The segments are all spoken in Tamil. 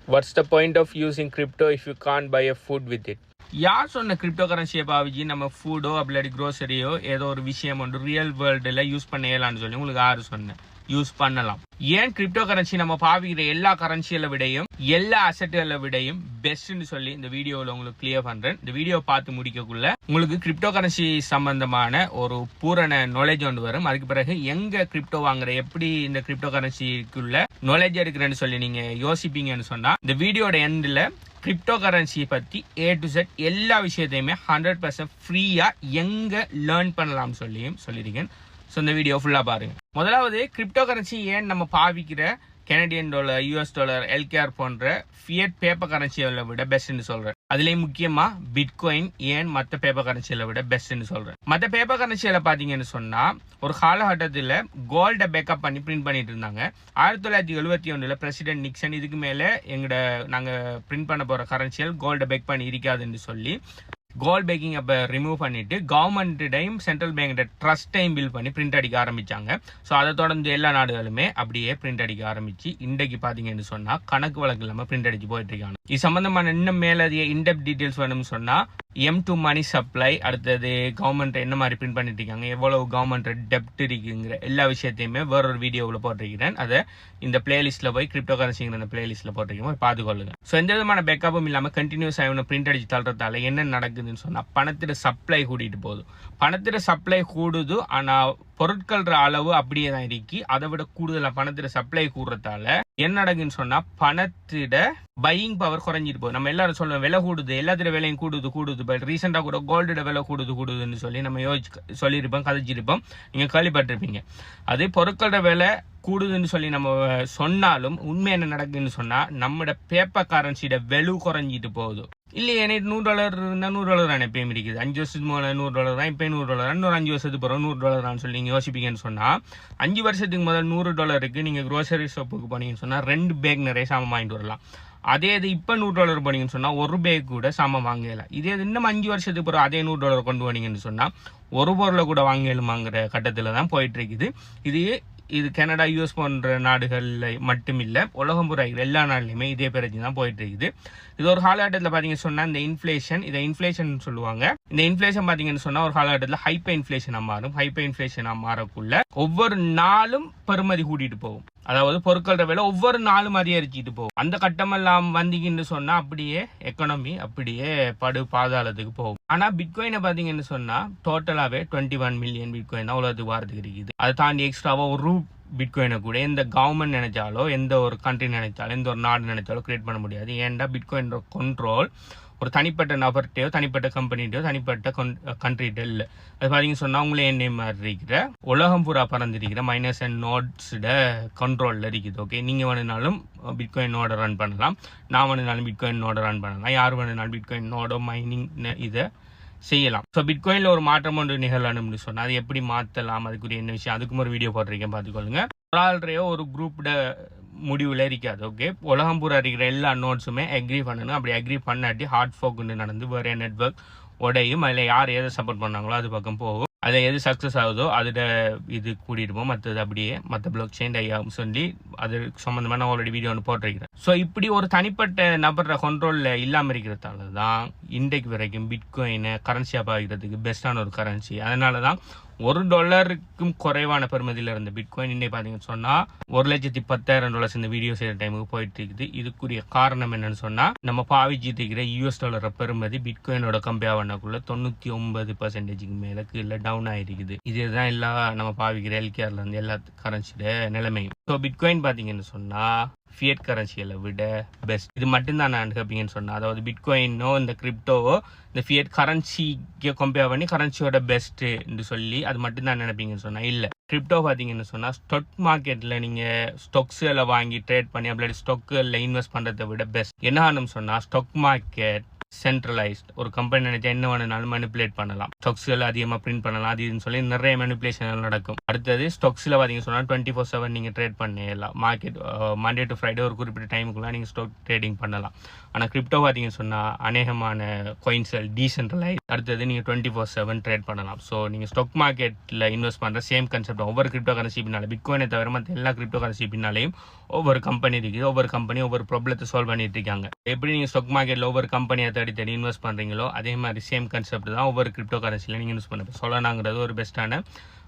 What's the point of using crypto if you can't buy a food with it? யார் சொன்ன கிரிப்டோ கரன்சியை பாவிச்சு நம்ம ஃபுட்டோ அப்படி க்ரோசரியோ ஏதோ ஒரு விஷயம் ஒன்று ரியல் வேர்ல்டில் யூஸ் பண்ண இயலான்னு சொல்லி உங்களுக்கு யாரு சொன்னேன்? யூஸ் பண்ணலாம். ஏன் கிரிப்டோ கரன்சி நம்ம பாவிக்கிற எல்லா கரன்சிகளை விடையும் எல்லா அசட்டுகளை விடையும் பெஸ்ட்னு சொல்லி இந்த வீடியோவில் உங்களுக்கு கிளியர் பண்றேன். இந்த வீடியோ பார்த்து முடிக்கக்குள்ள உங்களுக்கு கிரிப்டோ கரன்சி சம்பந்தமான ஒரு பூரண நாலேஜ் ஒன்று வரும். அதுக்கு பிறகு எங்க கிரிப்டோ வாங்குற, எப்படி இந்த கிரிப்டோ கரன்சிக்குள்ள நாலேஜ் எடுக்கிறேன்னு சொல்லி நீங்க யோசிப்பீங்கன்னு சொன்னா இந்த வீடியோட எண்டில் கிரிப்டோ கரன்சி பத்தி A to Z எல்லா விஷயத்தையுமே 100% ஃப்ரீயா எங்க லேர்ன் பண்ணலாம் சொல்லியிருக்கேன். ஸோ இந்த வீடியோ ஃபுல்லா பாருங்க. முதலாவது கிரிப்டோ கரன்சி ஏன் நம்ம பாவிக்கிற Canadian dollar, US dollar, LKR போன்ற ஃபியட் பேப்பர் கரன்சிகளை விட பெஸ்ட்னு சொல்றேன். அதுலயும் முக்கியமா பிட்காயின் ஏன் மற்ற பேப்பர் கரன்சிகளை விட பெஸ்ட்னு சொல்றேன். மற்ற பேப்பர் கரன்சிகளை பாத்தீங்கன்னு சொன்னா ஒரு காலகட்டத்தில் கோல்டை பேக்கப் பண்ணி பிரிண்ட் பண்ணிட்டு இருந்தாங்க. 1971 பிரசிடென்ட் நிக்சன் இதுக்கு மேல நாங்க பிரிண்ட் பண்ண போற கரன்சிகள் கோல்டை பேக் பண்ணி இருக்காதுன்னு சொல்லி கோல்ட் பேக்கிங் அப்போ ரிமூவ் பண்ணிட்டு கவர்மெண்ட்டையும் சென்ட்ரல் பேங்க் ட்ரஸ்ட் டைம் பில் பண்ணி பிரிண்ட் அடிக்க ஆரம்பிச்சாங்க. ஸோ அதை தொடர்ந்து எல்லா நாடுகளுமே அப்படியே பிரிண்ட் அடிக்க ஆரம்பிச்சு இன்றைக்கு பார்த்தீங்கன்னு சொன்னா கணக்கு வழக்கு இல்லாமல் பிரிண்ட் அடிச்சு போயிட்டு இருக்காங்க. இது சம்பந்தமான இன்னும் மேலதிக இன்டெப்த் டீடைல்ஸ் வேணும்னு சொன்னா M2 மணி சப்ளை, அடுத்தது கவர்மெண்ட் என்ன மாதிரி பிரிண்ட் பண்ணிட்டு இருக்காங்க, எவ்வளவு கவர்மெண்ட் டெப்ட் இருக்குங்கிற எல்லா விஷயத்தையுமே வேறொரு வீடியோவில் போட்டிருக்கிறேன். அதை இந்த பிளேலிஸ்ட்ல போய் கிரிப்டோ கரன்சிங்கிற அந்த பிளேலிஸ்ட்ல போட்டிருக்கோம், போய் பார்த்துக்கொள்ளுங்க. ஸோ எந்த விதமான பேக்கப்பும் இல்லாமல் கண்டினியூஸ் ஆகி பிரிண்ட் அடிச்சு தள்ளுறதால என்ன நடக்குதுன்னு சொன்னா பணத்திட சப்ளை கூட்டிட்டு போகுது. பணத்திட சப்ளை கூடுது, ஆனா பொருட்கள அளவு அப்படியே தான் இருக்கு. அதை விட கூடுதலா பணத்திட சப்ளை கூடுறதால என்ன நடக்குன்னு சொன்னா பணத்திட பையிங் பவர் குறைஞ்சிட்டு போகுது. நம்ம எல்லாரும் சொல்லுவோம் விலை கூடுது, எல்லாத்திட விலையும் கூடுது. பட் ரீசெண்டா கூட கோல்டோட விலை கூடுதுன்னு சொல்லி நம்ம சொல்லியிருப்போம், கதைச்சிருப்போம், நீங்க கேள்விப்பட்டிருப்பீங்க. அது பொருட்களோட விலை கூடுதுன்னு சொல்லி நம்ம சொன்னாலும் உண்மை என்ன நடக்குதுன்னு சொன்னா நம்மட பேப்பர் கரன்சியோட வெலு குறைஞ்சிட்டு போகுது. இல்லையே $100 இருந்தா $100 தான் எப்பயும் இருக்குது. 5 வருஷத்துக்கு முதல்ல $100 தான், இப்போ $100, இன்னொரு 5 வருஷத்துக்கு பிறகு $100 சொல்லி நீங்க யோசிப்பீங்கன்னு சொன்னா 5 வருஷத்துக்கு முதல் $100 நீங்க க்ரோசரி ஷாப்புக்கு போனீங்கன்னு சொன்னா 2 பேக் நிறைய சாமான் வாங்கிட்டு வரலாம். அதே இது இப்போ $100 போனீங்கன்னு சொன்னா ஒரு பேக் கூட சாமான் வாங்கலாம். இதே இன்னும் 5 வருஷத்துக்கு பிறகு அதே $100 கொண்டு போனீங்கன்னு சொன்னா ஒரு பொருளை கூட வாங்கலுமாங்கிற கட்டத்துல தான் போயிட்டு இருக்குது. இது கனடா, US போன்ற நாடுகள்ல மட்டும் இல்ல, உலகம் பூரா எல்லா நாடுலையுமே இதே பிரச்சனை தான் போயிட்டு இருக்குது. இது ஒரு காலகட்டத்தில் பாத்தீங்கன்னு சொன்னா இந்த இதை இன்ஃபிளேஷன் சொல்லுவாங்க. இந்த இன்ஃபிளேஷன் பாத்தீங்கன்னு சொன்னா ஒரு காலகட்டத்தில் ஹைப்பர் இன்ஃபிளேஷனா மாறும். ஹைப்பர் இன்ஃபிளேஷனா மாறக்குள்ள ஒவ்வொரு நாளும் பெறுமதி கூட்டிட்டு போகும். அதாவது பொருட்களோட விலை ஒவ்வொரு நாளும் அதிகரிச்சுட்டு போகும். அந்த கட்டமெல்லாம் வந்தீங்கன்னு சொன்னா அப்படியே எக்கானமி அப்படியே படு பாதாளத்துக்கு போகும். ஆனா பிட்காயினை பாத்தீங்கன்னு சொன்னா டோட்டலாவே 21 மில்லியன் பிட்காயின் தான் உலகத்துக்கு வாரத்துக்கு இருக்குது. அதை தாண்டி எக்ஸ்ட்ராவா ஒரு பிட்காயினை கூட எந்த கவர்மெண்ட் நினைச்சாலோ, எந்த ஒரு கண்ட்ரி நினைச்சாலோ, எந்த ஒரு நாடு நினைச்சாலோ கிரியேட் பண்ண முடியாது. ஏன்டா பிட்காயின் கண்ட்ரோல் ஒரு தனிப்பட்ட நபர்கிட்டயோ, தனிப்பட்ட கம்பெனிட்டோ, தனிப்பட்ட கண்ட்ரிட்டோ இல்லை. அது பார்த்தீங்கன்னு சொன்னா உங்களே என்ன மாதிரி இருக்கிற உலகம் பூரா பறந்துருக்கிற மைனஸ் அண்ட் நோட்ஸோட கண்ட்ரோல்ல இருக்குது. ஓகே, நீங்க வேணுனாலும் பிட்காயின் நோட ரன் பண்ணலாம், நான் வேணுனாலும் பிட்காயின் நோட ரன் பண்ணலாம், யார் வேணுனாலும் பிட்காயின் நோட மைனிங் இதை செய்யலாம். ஸோ பிட்காயின்ல ஒரு மாற்றம் ஒன்று நிகழணும்னு சொன்னா அது எப்படி மாற்றலாம், அதுக்குரிய என்ன விஷயம், அதுக்கும் ஒரு வீடியோ போட்டிருக்கேன், பார்த்துக்கொள்ளுங்க. ஒரு குரூப்ட முடிவுல இருக்காது. ஓகே, உலகம் பூரா இருக்கிற எல்லா நோட்ஸுமே அக்ரி பண்ணணும். அப்படி அக்ரி பண்ணாட்டி ஹார்ட் ஃபோக்குன்னு நடந்து வேற நெட்வொர்க் உடையும். அதில் யார் எதை சப்போர்ட் பண்ணாங்களோ அது பக்கம் போகும். அதில் எது சக்ஸஸ் ஆகுதோ அதோட இது கூட்டிடுவோம், மற்றது அப்படியே மற்ற பிளாக் செயின் ஐயாவும் சொல்லி அது சம்மந்தமாக நான் ஆல்ரெடி வீடியோ ஒன்று போட்டிருக்கிறேன். ஸோ இப்படி ஒரு தனிப்பட்ட நபர கண்ட்ரோலில் இல்லாமல் இருக்கிறதால தான் இன்றைக்கு வரைக்கும் பிட்காயினை கரன்சியாக பாவிக்கிறதுக்கு பெஸ்டான ஒரு கரன்சி. அதனால தான் $1 குறைவான பெறுமதியில் இருந்த பிட்காயின் இன்னைக்கு பார்த்தீங்கன்னு சொன்னா $1,10,000 இந்த வீடியோ செய்யற டைமுக்கு போயிட்டு இருக்குது. இதுக்குரிய காரணம் என்னன்னு சொன்னா நம்ம பாவிச்சிட்டு இருக்கிற US டாலர் பெறுமதி பிட்காயினோட கம்பேர் பண்ணக்குள்ள 99% மேல கீழே டவுன் ஆயிருக்குது. இதுதான் எல்லா நம்ம பாவிக்கிற LKRல இருந்து எல்லா கரன்சியோட நிலைமையும். ஸோ பிட்காயின் பார்த்தீங்கன்னு சொன்னா ஃபியட் கரன்சிகளை விட பெஸ்ட். இது மட்டும்தான் நான் கேட்பீங்கன்னு சொன்னா, அதாவது பிட்காயினோ இந்த கிரிப்டோவோ இந்த ஃபியட் கரன்சிக்கு கம்பேர் பண்ணி கரன்சியோட பெஸ்ட் என்று சொல்லி அது மட்டும்தான் நினைப்பீங்கன்னு சொன்னா இல்ல. கிரிப்டோ பாத்தீங்கன்னு சொன்னா ஸ்டாக் மார்க்கெட்ல நீங்க ஸ்டாக்ஸ்களை வாங்கி ட்ரேட் பண்ணி அப்படி ஸ்டாக்ல இன்வெஸ்ட் பண்றதை விட பெஸ்ட். என்ன ஆனும் சொன்னா ஸ்டாக் மார்க்கெட் சென்ட்ரலைஸ்ட். ஒரு கம்பெனி நினைச்சா என்ன வேணும்னாலும் மேனிப்புலேட் பண்ணலாம். ஸ்டாக்ஸ்கள் அதிகமாக பிரிண்ட் பண்ணலாம், அது இதுன்னு சொல்லி நிறைய மேனிப்புலேஷன் நடக்கும். அடுத்தது ஸ்டாக்ஸில் பார்த்தீங்க சொன்னால் 24/7 நீங்கள் ட்ரேட் பண்ணலாம். மார்க்கெட் மண்டே டு ஃப்ரைடே ஒரு குறிப்பிட்ட டைமுக்குலாம் நீங்கள் ஸ்டாக் ட்ரேடிங் பண்ணலாம். ஆனால் கிரிப்டோ பார்த்தீங்க சொன்னால் அநேகமான காயின்ஸ்கள் டீசென்ட்ரலைஸ். அடுத்தது நீங்கள் 24/7 ட்ரேட் பண்ணலாம். ஸோ நீங்கள் ஸ்டாக் மார்க்கெட்டில் இன்வெஸ்ட் பண்ணுற சேம் கான்செப்ட் ஒவ்வொரு கிரிப்டோ கரன்சி பின்னாலே, பிட்காயினை தவிர மற்ற எல்லா கிரிப்டோ கரன்சி பின்னாலேயும் ஒவ்வொரு கம்பெனி இருக்குது. ஒவ்வொரு கம்பெனி ஒவ்வொரு ப்ராப்ளத்தை சால்வ் பண்ணிட்டு இருக்காங்க. எப்படி நீங்கள் ஸ்டாக் மார்க்கெட்டில் ஒவ்வொரு கம்பெனியை தேடி இன்வெஸ்ட் பண்ணுறீங்களோ அதே மாதிரி சேம் கான்செப்ட் தான் ஒவ்வொரு கிரிப்டோ கரன்சியில் நீங்கள் யூஸ் பண்ணுறது. சொலனாங்கிறது ஒரு பெஸ்ட்டான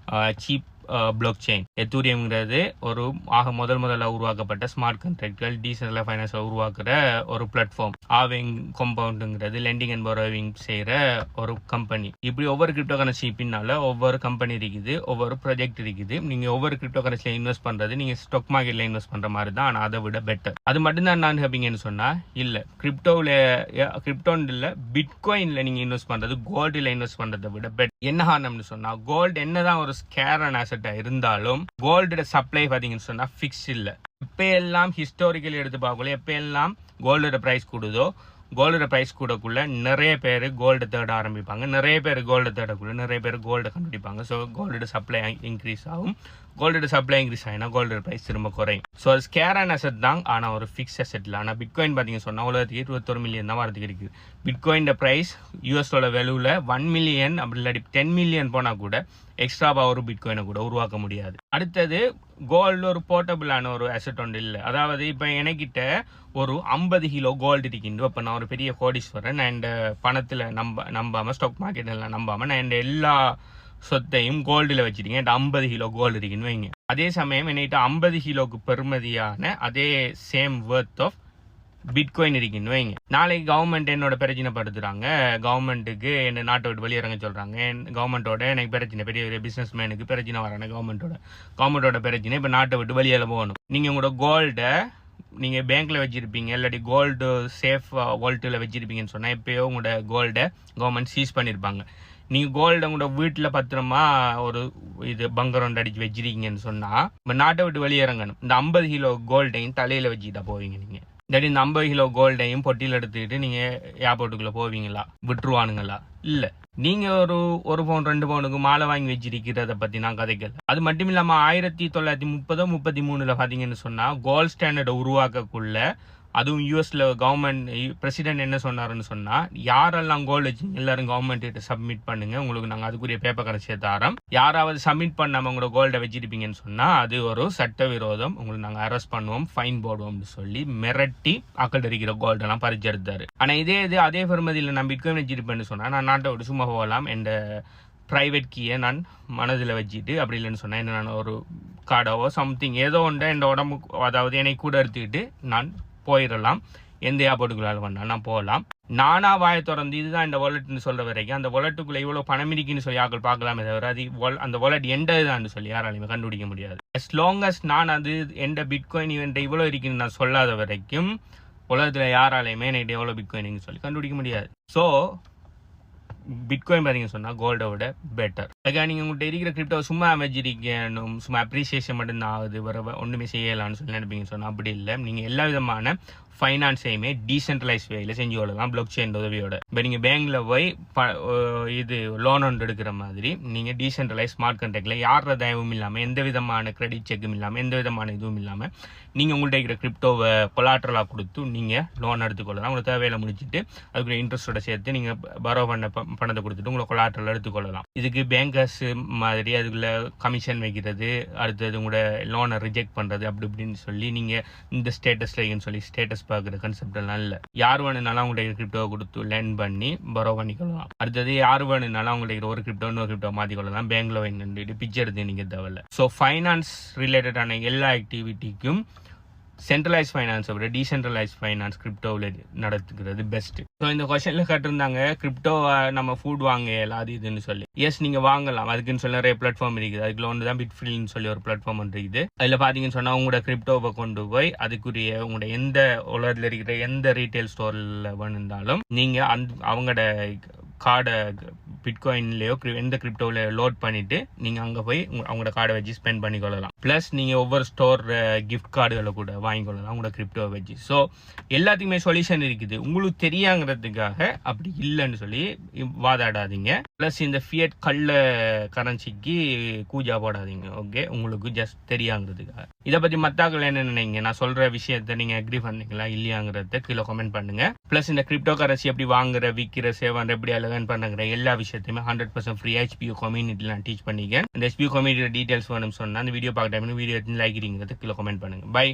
சீப் பிளாக் செயின். எத்தூரியம்ங்கிறது ஒரு முதல்ல உருவாக்கப்பட்ட ஸ்மார்ட் கான்ட்ராக்ட்கள் டீசென்ட்ரலைஸ்ட் ஃபைனான்ஸில் உருவாக்குற ஒரு பிளாட்ஃபார்ம். ஆவிங் கம்பவுண்டுங்கிறது லெண்டிங் அண்ட் பாரோவிங் செய்கிற ஒரு கம்பெனி. இப்படி ஒவ்வொரு கிரிப்டோ கரன்சி பின்னால ஒவ்வொரு கம்பெனி இருக்குது, ஒவ்வொரு ப்ராஜெக்ட் இருக்குது. நீங்கள் ஒவ்வொரு கிரிப்டோ கரன்சியில் இன்வெஸ்ட் பண்ணுறது நீங்கள் ஸ்டாக் மார்க்கெட்டில் இன்வெஸ்ட் பண்ணுற மாதிரி தான், ஆனால் அதை விட பெட்டர். அது மட்டும்தான் நான் ஹேப்பிங்கன்னு சொன்னால் இல்லை, கிரிப்டோன்னு இல்லை, பிட்காயினில் நீங்கள் இன்வெஸ்ட் பண்ணுறது கோல்டில் இன்வெஸ்ட் பண்ணுறதை விட பெட்டர். என்ன காரணம்னு சொன்னால் கோல்டு என்னதான் ஒரு ஸ்கேர் அண்ட் இருந்தாலும் கோல்டோட சப்ளை பார்த்தீங்கன்னு சொன்னா ஃபிக்ஸ் இல்லை. எப்ப எல்லாம் ஹிஸ்டாரிக்கல் எடுத்து பார்க்கல, எப்ப எல்லாம் கோல்டோட பிரைஸ் கூடுதோ, கோல்டோட பிரைஸ் கூடக்குள்ள நிறைய பேர் கோல்டை தேட ஆரம்பிப்பாங்க. நிறைய பேர் கோல்டை தேடக்குள்ள நிறைய பேர் கோல்டை கண்டுபிடிப்பாங்க. ஸோ கோல்டோட சப்ளை இன்க்ரீஸ் ஆகும். கோல்டோட சப்ளை இன்க்ரீஸ் ஆகினா கோல்டோட பிரைஸ் திரும்ப குறையும். ஸோ அது ஸ்கேர் அண்ட் அசெட் தான், ஆனால் ஒரு ஃபிக்ஸ் அசெட்ல. ஆனால் பிட்காயின் பார்த்தீங்கன்னு சொன்னால் உலகத்துக்கு 21 மில்லியன் தான் வரதுக்கு இருக்குது. பிட்காயின் பிரைஸ் யூஎஸோட வேல்யூவில் 1 மில்லியன் அப்படி இல்லாட்டி 10 மில்லியன் போனால் கூட எக்ஸ்ட்ராவா ஒரு பிட்காயினை கூட உருவாக்க முடியாது. அடுத்தது கோல்டு ஒரு போர்ட்டபிளான ஒரு அசெட் ஒன்று இல்லை. அதாவது இப்போ எனக்கிட்ட ஒரு 50 கிலோ கோல்டு இருக்கின்ற, இப்போ நான் ஒரு பெரிய கோடீஸ்வரன், நான் இந்த பணத்தில் நம்பாமல் ஸ்டாக் மார்க்கெட்டில் நம்பாமல் நான் இந்த எல்லா சொத்தையும் கோல்டில் வச்சுருக்கேன். என்கிட்ட 50 கிலோ கோல்டு இருக்குன்னு வைங்க. அதே சமயம் என்கிட்ட 50 கிலோக்கு பெறுமதியான அதே சேம் ஒர்த் ஆஃப் பிட்காயின் இருக்குன்னு வைங்க. நாளைக்கு கவர்மெண்ட் என்னோட பிரச்சனை படுத்துறாங்க, கவர்மெண்ட்டுக்கு என்ன நாட்டை விட்டு வெளியிறங்க சொல்றாங்க, கவர்மெண்டோட எனக்கு பிரச்சனை, பெரிய பிசினஸ் மேனுக்கு பிரச்சனை வரான கவர்மெண்டோட பிரச்சனை, இப்போ நாட்டை விட்டு வெளியில போகணும். நீங்க உங்களோட கோல்டை நீங்க பேங்க்ல வச்சிருப்பீங்க, இல்லாட்டி கோல்டு சேஃப் வால்ட்டில் வச்சிருப்பீங்கன்னு சொன்னா எப்பயோ உங்களோட கோல்டை கவர்மெண்ட் சீஸ் பண்ணிருப்பாங்க. நீங்க கோல்டு உங்களோட வீட்டுல பத்திரமா ஒரு இது பங்கரம் அடிச்சு வச்சிருக்கீங்கன்னு சொன்னா இப்போ நாட்டை விட்டு வெளியிறங்கணும். இந்த 50 கிலோ கோல்டையும் தலையில வச்சுக்கிட்டா போவீங்க. நீங்க இந்த 50 கிலோ கோல்டையும் பொட்டியில் எடுத்துக்கிட்டு நீங்க ஏர்போர்ட்டுக்குள்ள போவீங்களா? விட்டுருவானுங்களா? இல்ல. நீங்க ஒரு பவுன் 2 பவுனுக்கு மாலை வாங்கி வச்சிருக்கிறத பத்தி நான் கதைக்கல. அது மட்டும் இல்லாம 1930-33 பாத்தீங்கன்னு சொன்னா கோல்ட் ஸ்டாண்டர்டை உருவாக்கக்குள்ள, அதுவும் யூஎஸ்ல கவர்மெண்ட் பிரசிடென்ட் என்ன சொன்னாருன்னு சொன்னா, யாரெல்லாம் கோல்டு வச்சிங்க எல்லாரும் கவர்மெண்ட் கிட்ட சப்மிட் பண்ணுங்க, உங்களுக்கு நாங்க அதுக்குரிய பேப்பர் கரன்சியை தாரோம். யாராவது சப்மிட் பண்ணாம உங்களோட கோல்டை வச்சிருப்பீங்கன்னு சொன்னா அது ஒரு சட்டவிரோதம், உங்களுக்கு நாங்க அரெஸ்ட் பண்ணுவோம், ஃபைன் போடுவோம்னு சொல்லி மிரட்டி அக்கல் இருக்கிற கோல்டெல்லாம் பறிச்செடுத்தாரு. ஆனா அதே பெருமதியில் நான் பிட்காயின் வச்சிருப்பேன்னு சொன்னா நான் நாட்டை விட்டு சும்மா போகலாம். எந்த பிரைவேட் கீயை நான் மனதில் வச்சுட்டு, அப்படி இல்லைன்னு சொன்னா என்ன நான் ஒரு கார்டோவோ சம்திங் ஏதோ ஒன்றை என் உடம்பு, அதாவது என்னை கூட எடுத்துக்கிட்டு நான் போயிடலாம். எந்த ஏர்போர்ட்டுக்குள்ளால வேணாலும் நான் போகலாம். நானா வாயை திறந்து இதுதான் இந்த வாலெட்னு சொல்ற வரைக்கும் அந்த வாலெட்டுக்குள்ள இவ்வளவு பணம் இருக்குன்னு சொல்லி ஆக்கள் பார்க்கலாமே தவிர அது அந்த வாலெட் எண்டதுதான் சொல்லி யாராலையுமே கண்டுபிடிக்க முடியாது. அஸ் லாங் அஸ் நான் அது எந்த பிட்காயின் இவன்ட்ட இவ்வளவு இருக்குன்னு நான் சொல்லாத வரைக்கும் உலகத்துல யாராலையுமே எனக்கு எவ்வளவு பிட்காயின் சொல்லி கண்டுபிடிக்க முடியாது. ஸோ பிட்காயின் பார்த்தீங்கன்னு சொன்னா கோல்டை விட பெட்டர். அதுக்காக நீங்க உங்கள்கிட்ட இருக்கிற கிரிப்டோ சும்மா அமைச்சிருக்கணும், சும்மா அப்ரிசியேஷன் மட்டும்தான் ஆகுது, வர ஒன்றுமே செய்யலாம்னு சொல்லி நினைப்பீங்கன்னு சொன்னா அப்படி இல்லை. நீங்க எல்லா விதமான ஃபைனான்ஸையுமே டீசென்ட்ரலைஸ் வேல செஞ்சு கொள்ளலாம் பிளாக் செயின் உதவியோட. இப்போ நீங்கள் பேங்க்ல போய் இது லோன் ஒன்று எடுக்கிற மாதிரி நீங்கள் டீசென்ட்ரலைஸ் ஸ்மார்ட் கான்ட்ராக்ட்ல யார தயவும் இல்லாமல், எந்த விதமான கிரெடிட் செக்கும் இல்லாமல், எந்த விதமான இதுவும் இல்லாமல் நீங்கள் உங்கள்கிட்ட இருக்கிற கிரிப்டோவை கொலாட்ரலாக கொடுத்து நீங்கள் லோன் எடுத்துக்கொள்ளலாம். உங்களுக்கு தேவையில முடிச்சுட்டு அதுக்குள்ள இன்ட்ரெஸ்டோட சேர்த்து நீங்கள் பரோ பண்ண பணத்தை கொடுத்துட்டு உங்களை கொலாட்ரல் எடுத்துக்கொள்ளலாம். இதுக்கு பேங்கர்ஸ் மாதிரி அதுக்குள்ள கமிஷன் வைக்கிறது, அடுத்தது உங்களோட லோனை ரிஜெக்ட் பண்ணுறது அப்படி இப்படின்னு சொல்லி நீங்கள் இந்த ஸ்டேட்டஸ்ல சொல்லி ஸ்டேட்டஸ் பார்க்குற கான்செப்ட் எல்லாம் இல்லை. யார் வேணும்னாலும் அவங்களுடைய கிரிப்டோவை கொடுத்து லேர்ன் பண்ணி பரோ பண்ணிக்கொள்ளலாம். அடுத்தது யார் வேணும்னாலும் அவங்களுடைய ஒரு கிரிப்டோ இன்னொரு கிரிப்டோ மாற்றிக்கொள்ளலாம். பேங்க்ல வாங்கிட்டு பிச்சை எடுத்து நீங்க தேவையில்லை. ஸோ ஃபைனான்ஸ் ரிலேட்டடான எல்லா ஆக்டிவிட்டிக்கும் சென்ட்ரலைஸ் ஃபைனான்ஸை விட டீசென்ட்ரலைஸ் ஃபைனான்ஸ் கிரிப்டோவில் நடத்துக்கிறது பெஸ்ட். ஸோ இந்த கொஸ்டின்ல கேட்டிருந்தாங்க கிரிப்டோவை நம்ம ஃபுட் வாங்கலாம் அது இதுன்னு சொல்லி. எஸ் நீங்க வாங்கலாம், அதுக்குன்னு சொல்லி நிறைய பிளாட்ஃபார்ம் இருக்குது. அதுக்குள்ள ஒன்று தான் பிட்ஃப்ரீன்னு சொல்லி ஒரு பிளாட்ஃபார்ம் ஒன்று இருக்குது. அதில் பார்த்தீங்கன்னு சொன்னால் உங்களோட கிரிப்டோவை கொண்டு போய் அதுக்குரிய உங்களோட எந்த உலகத்தில் இருக்கிற எந்த ரீட்டைல் ஸ்டோரில் வேணுந்தாலும் நீங்கள் அவங்களோட கார்டை பிட்காயின்லேயோ எந்த கிரிப்டோவில் லோட் பண்ணிவிட்டு நீங்கள் அங்கே போய் அவங்களோட கார்டை வச்சு ஸ்பெண்ட் பண்ணிக்கொள்ளலாம். ப்ளஸ் நீங்கள் ஒவ்வொரு ஸ்டோர் கிஃப்ட் கார்டுகளை கூட வாங்கிக்கொள்ளலாம் அவங்களோட கிரிப்டோவை வச்சு. ஸோ எல்லாத்துக்குமே சொல்யூஷன் இருக்குது. உங்களுக்கு தெரியாங்கிறதுக்காக அப்படி இல்லைன்னு சொல்லி வாதாடாதீங்க. ப்ளஸ் இந்த ஃபியட் கள்ள கரன்சிக்கு கூஜா போடாதீங்க. ஓகே, உங்களுக்கு ஜஸ்ட் தெரியாங்கிறதுக்காக. இதை பற்றி மத்தாக்கள் என்ன நினைங்க, நான் சொல்கிற விஷயத்தை நீங்கள் அக்ரி பண்ணீங்களா இல்லையாங்கிறத கீழே கமெண்ட் பண்ணுங்க. ப்ளஸ் இந்த கிரிப்டோ கரன்சி எப்படி வாங்குற, விற்கிற, சேவ் பண்ணுற, எப்படி லேர்ன் பண்ணுங்கிற எல்லா விஷயத்தையுமே 100% ஃப்ரீ HPU கம்யூனிட்டியில் நான் டீச் பண்ணிக்கேன். இந்த HPU கம்யூனிட்டியோட டீட்டெயில்ஸ் வேணும்னு சொன்னால் அந்த வீடியோ பார்க்க டைம் வீடியோ லைக் கீழே கமெண்ட் பண்ணுங்க. பை.